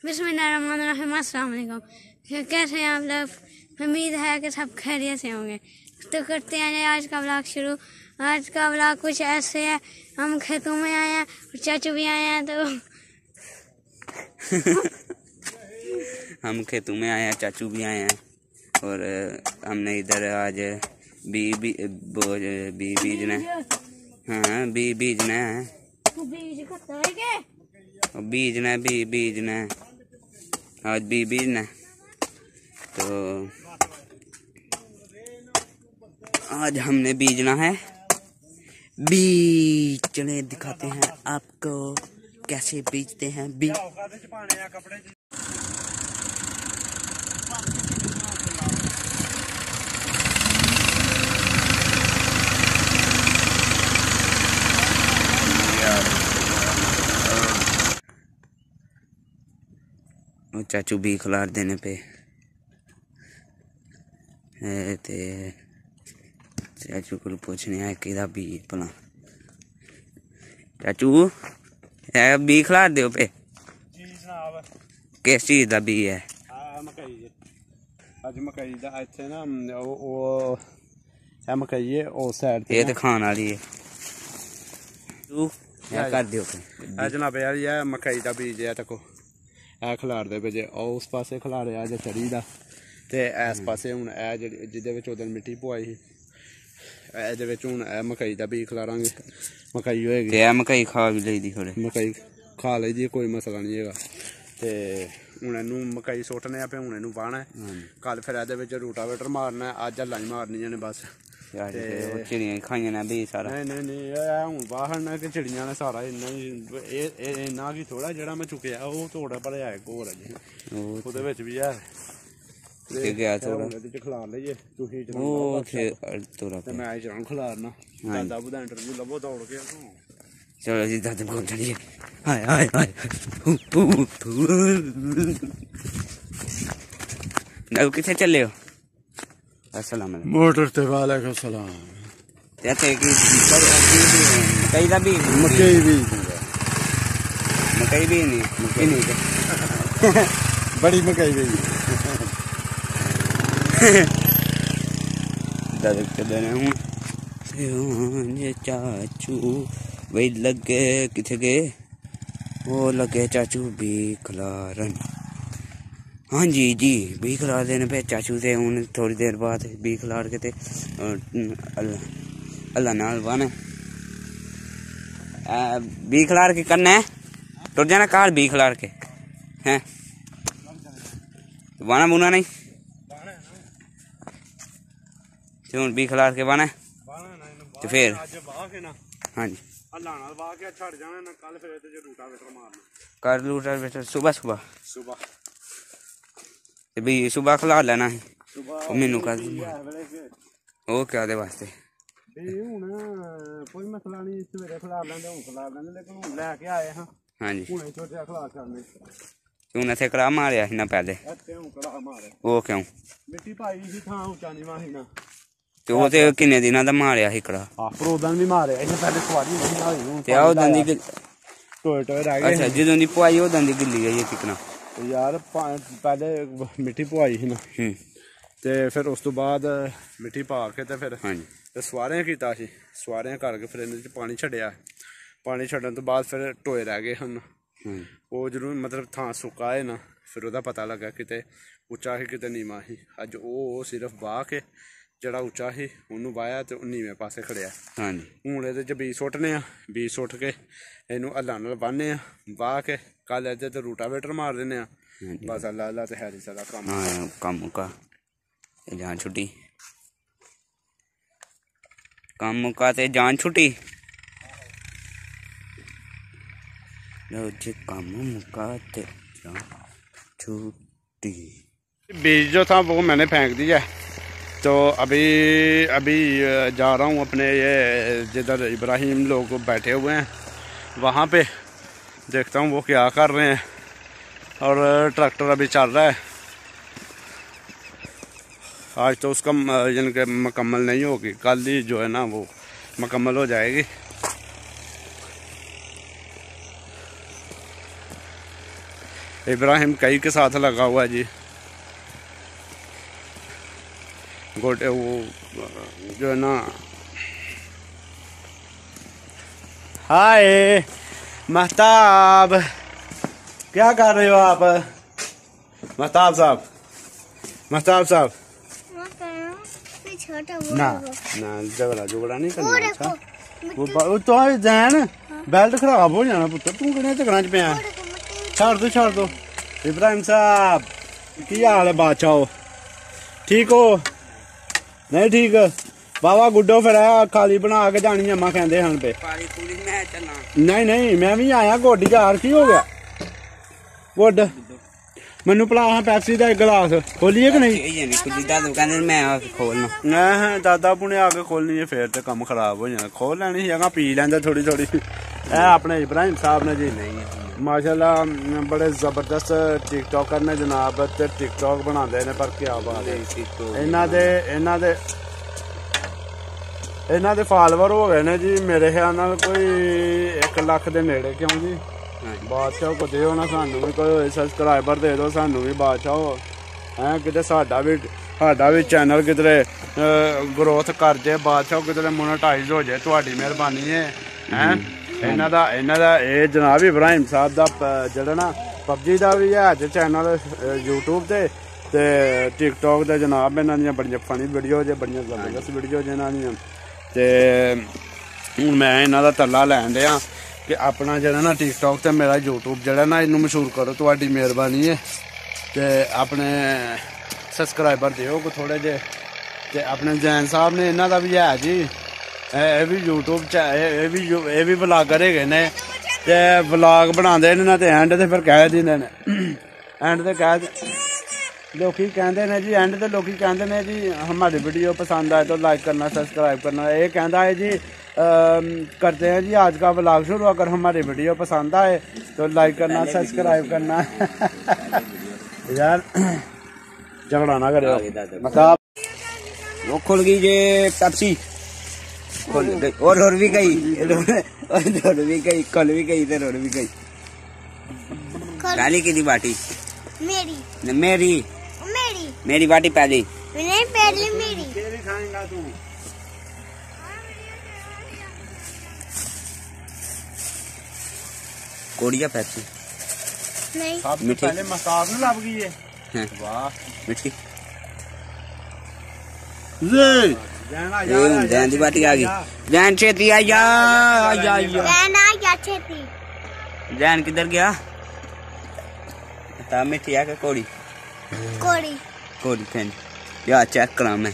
बिस्मिल्लाहिर्रहमानिर्रहीम। अस्सलाम वालेकुम। कैसे हैं आप लोग? उम्मीद है कि सब खैरियत से होंगे। तो करते हैं आज का व्लॉग शुरू। आज का व्लॉग कुछ ऐसे है, हम खेतों में आए हैं और चाचू भी आए हैं। तो हम खेतों में आए हैं, चाचू भी आए हैं और हमने इधर आज बीजना है। हाँ बीजना है, बीजना है आज बीजना है। तो आज हमने बीजना है। बीज चले दिखाते हैं आपको कैसे बीजते हैं बीज। चाचू भी खिलार देने पे ते चाचू को पूछने आए कि बी भला चाचू है बी खिलार दो पे किस चीज का बी है? मकई दा इत्थे ना मकई है उस साइड ये तो खान वाली है। तू कर दियो जनाब यार ये मकई का बीज है तको ए खिलार दे बजे उस पासे खिलारिया जे चरी दा ते इस पासे हुन ए जिदे विच उधर मिट्टी पुआई ही ए विच हुन ए मकई दा बीज खिलारांगे। मकई होएगी ते मकई खा भी लेदी, थोड़े मकई खा लेदी, कोई मसला नहीं हैगा। ते हुन इनू मकई सुट्टने पे हुन इनू बाहना है। कल फिर ए विच रूटावेटर मारना है, अज हल्लां ही मारनियां ने बस। चिड़ियां खाइयां ने बी सारा? नहीं हुन बाहर कि चिड़ियां ने सारा इन्ना की थोड़ा जेड़ा मैं चुकया ओह थोड़ा पर है एक होर है ओहदे विच भी है खिलार लेइए मैं चलाऊं खिलारना। दादा बुदा इंटरव्यू लभो दौड़ के। चलो जी दादा को चलिए। हाय हाय हाय दाऊ किथे चले हो? अस्सलाम वालेकुम। मोटर ते वालेकुम सलाम। कहते कि मकई दा भी मकई भी नहीं बड़ी मकई भी दादा चले हूँ चाचू वही लगे किथे गए? वो लगे चाचू भी खिलारन। हाँ जी भी खिलार देने पे चाचू से हूँ थोड़ी देर बाद भी खिलार के अल्लाह नाल बाने भी खिलार के करना है। टुर जाना कार भी खिलार के हैं बाना बुना नहीं तो भी खिलार के बाना तो फिर हाँ जी कर रूटावेटर सुबह भी सुबह खिला लेना है मैनू कर वो क्या दे वास्ते कोई मसला नहीं सवेरे खिला लेंदे हुन खिला लेंदे लेकिन हुन लेके आए हां। हाँ जी हुने छोटे खिला करने तूने थे कड़ा मारिया ना पहले वो क्यों मिट्टी पाई ही था ऊंचा नहीं माही ना तो वो ते किन्ने दिना दा मारिया ही कड़ा प्रोदन भी मारिया इने पहले सवारी नहीं आई हूं ते आओ दंदी टोए रह गए। अच्छा जदों दी पुआई ओ दंदी गिल्ली गई कितना यार पहले मिट्टी पुआई ही ना ते फिर उस तो बाद मिट्टी पा के ते फिर सवारियां कीता सी सवारियां करके फिर इहदे च पानी छड्डिया। पानी छड्डन तो बाद फिर टोए रह गए हन वो जरूर मतलब थां सुक्का है ना फिर ओहदा पता लगा किते उच्चा ही किते नीवा ही। अज वो सिर्फ बाह के जड़ा उच्चा ही उन्नू बाया ते नीवें पासे खड़िया। हुण इहदे च बीज सुट्टने आ, बीज सुट्ट के इनू हल्लां नाल बाह्ने आ, बाह के कल इहदे ते रूटावेटर मार दिन्ने आ। बस अल्लाह अल्लाह ते हैरी सारा काम मुका जान छुट्टी काम मुका ते जान छुट्टी लो जी काम मुका ते जान छुट्टी। बीज जो था वो मैंने फेंक दिया। तो अभी जा रहा हूँ अपने ये जिधर इब्राहिम लोग बैठे हुए हैं वहाँ पे देखता हूँ वो क्या कर रहे हैं। और ट्रैक्टर अभी चल रहा है। आज तो उसका यानी कि मुकम्मल नहीं होगी, कल ही जो है ना वो मुकम्मल हो जाएगी। इब्राहिम कई के साथ लगा हुआ है जी। गोटे वो जो है ना। हाय महताब, क्या कर रहे हो आप? महताब साहब, महताब साहब ना ना झगड़ा झुगड़ा नहीं करना। अच्छा वो तो जैन बेल्ट खराब हो जाना पुत्र, तू किहड़े झगड़ा च पिया? छाड़ दो। इब्राहिम साहब की हाल है बादशाह? ठीक हो? नहीं ठीक बाबा गुड्डो फिर खाली बना के जानी अम्मा कहते हैं पे। नहीं मैं भी आया गोडी यार, की हो गया गुड? मैनू भला पैप्सी का एक गिलास खोलिए कि नहीं? दादा पुने आके खोलनी है फिर तो कम खराब हो जाना। खोल लैनी जगह पी लेंगे थोड़ी थोड़ी। अपने इब्राहिम साहब ने जी नहीं माशाल्लाह बड़े जबरदस्त टिकटॉकर ने जनाब, ते टिकटॉक बनाते हैं। पर क्या बात है, इन्हों दे फॉलोवर हो गए ने जी मेरे ख्याल नाल कोई 1 लाख के नेड़े। क्यों जी? बादशाह को दो ना, सानू भी कोई सबसक्राइबर दे दो सानू भी बादशाह है किते साडा भी चैनल किधरे ग्रोथ कर जाए, बादशाह किधरे मोनेटाइज हो जाए। तुहाडी मेहरबानी है। इन्हां दा ए जनाब इब्राहिम साहब दा जेड़ा ना पबजी दा भी है चैनल यूट्यूब ते टिकटॉक ते जनाब इन्हां दियां बड़ियां फनी वीडियो जे, बड़ियां जबरदस्त वीडियो जे इन्हां दियां। ते हुण मैं इन्हां दा तरला लैन दियां कि अपना जेड़ा ना टिकटॉक ते मेरा यूट्यूब जेड़ा ना इनू मशहूर करो, तुहाडी मेहरबानी है। ते अपने सबसक्राइबर दिओ को थोड़े जे। ते अपने जैन साहब ने इन्हां दा भी है जी, ये भी यूट्यूब ये भी ब्लागर है ने, ते ब्लाग बनाते ने। ते एंड ते फिर कह दिंदे ने, एंड ते कह लोग कहते हैं जी, एंड ते लोग कहते हैं जी हमारी वीडियो पसंद आए तो लाइक करना, सब्सक्राइब करना। ये कहता है जी करते हैं जी आज का ब्लॉग शुरू, अगर हमारी वीडियो पसंद आए तो लाइक करना, सब्सक्राइब करना। यार झगड़ा ना करो। मतलब वो खुल गई जे पेप्सी और भी गई और भी गई, कल भी गई और भी गई। पहली की बाटी मेरी बाटी पहली मेरी खाएगा तू। कोड़िया पैप्सी नहीं मीठी पहले मसाब में लग गई है। वाह मीठी जैन दी बाटी आ गई। जैन छेती आया छेती। जैन किधर गया? बता मीठी आ के कोड़ी फैन यार चेक करा मैं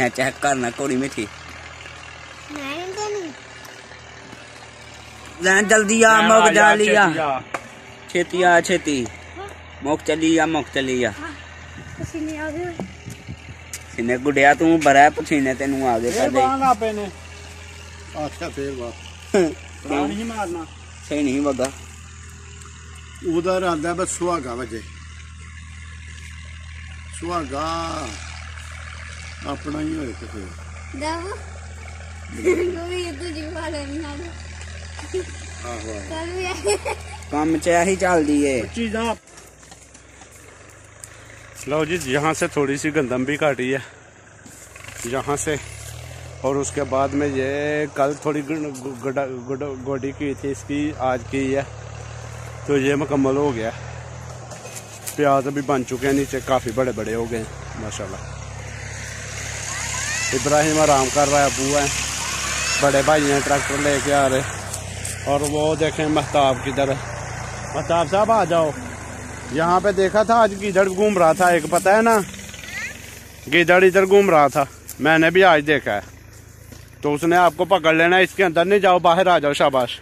चेक करना कोड़ी मीठी। जैन जल्दी आ मोक जा लिया छेती मोक चली आ सीने गुड़िया तू बड़ा पसीने तेनू आ गए पहले। अच्छा फिर बात नहीं मारना सही नहीं बगा उधर आता बस सुहागा बजे सुहागा अपना ही होए तो फिर काम च ही चल दी है चीज़ा। लो जी यहाँ से थोड़ी सी गंदम भी काटी है यहाँ से, और उसके बाद में ये कल थोड़ी गोडी की थी इसकी, आज की है तो ये मुकम्मल हो गया। प्याज भी बन चुके हैं, नीचे काफ़ी बड़े बड़े हो गए माशाल्लाह। इब्राहिम आराम कर रहा है, अबू है, बड़े भाई हैं ट्रैक्टर लेके आ रहे। और वो देखें महताब किधर है। महताब साहब आ जाओ। यहाँ पे देखा था आज गीदड़ घूम रहा था एक, पता है ना गीदड़ इधर घूम रहा था, मैंने भी आज देखा है। तो उसने आपको पकड़ लेना, इसके अंदर नहीं जाओ, बाहर आ जाओ, शाबाश।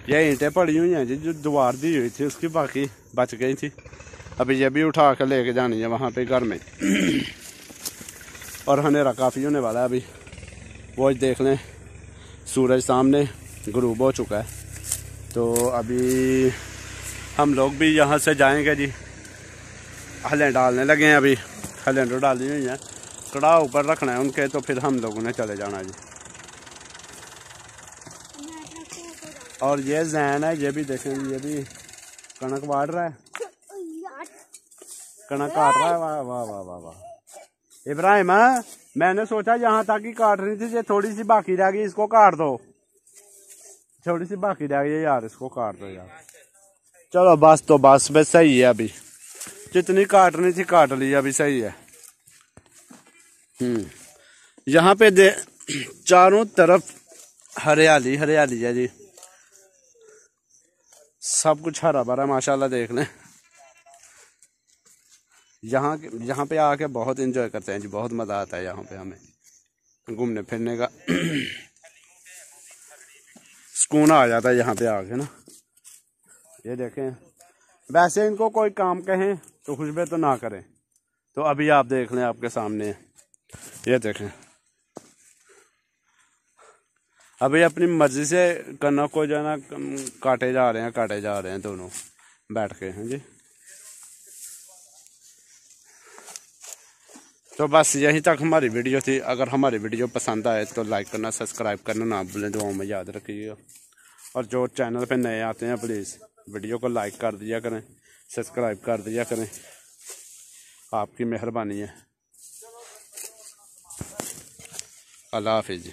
ये ईंटें पड़ी हुई हैं जी जो दीवार दी हुई थी उसकी, बाकी बच गई थी। अभी ये भी उठा कर लेके जानी है वहाँ पे घर में। और अंधेरा काफ़ी होने वाला है अभी, वो देख लें सूरज सामने गुरूब हो चुका है। तो अभी हम लोग भी यहाँ से जाएंगे जी, हलें डालने लगे हैं अभी, हलें तो डाली हुई हैं, कड़ा ऊपर रखना है उनके, तो फिर हम लोगों ने चले जाना जी। और ये जैन है, ये भी देखें, ये भी कणक काट रहा है, कणक काट रहा है। वाह वाह वाह वाह वाह। इब्राहिम, मैंने सोचा यहाँ तक ही काट रही थी, ये थोड़ी सी बाकी रह गई, इसको काट दो, थोड़ी सी बाकी रह गई यार, इसको काट दो यार। चलो बस, तो बस सही है, अभी जितनी काटनी थी काट ली, अभी सही है। यहाँ पे चारों तरफ हरियाली हरियाली है जी, सब कुछ हरा भरा माशाल्लाह। देख लें, यहाँ पे आके बहुत एंजॉय करते हैं जी, बहुत मज़ा आता है यहाँ पे हमें घूमने फिरने का। सुकून आ जाता है यहाँ पे आके ना। ये देखें, वैसे इनको कोई काम कहें तो खुशबे तो ना करें, तो अभी आप देख लें, आपके सामने ये देखें, अभी अपनी मर्जी से कनक को जो है ना काटे जा रहे हैं दोनों बैठ के। हैं जी, तो बस यहीं तक हमारी वीडियो थी। अगर हमारी वीडियो पसंद आए तो लाइक करना, सब्सक्राइब करना ना भूलें, दुआओं में याद रखिएगा। और जो चैनल पे नए आते हैं प्लीज़ वीडियो को लाइक कर दिया करें, सब्सक्राइब कर दिया करें, आपकी मेहरबानी है। अल्लाह हाफिज़।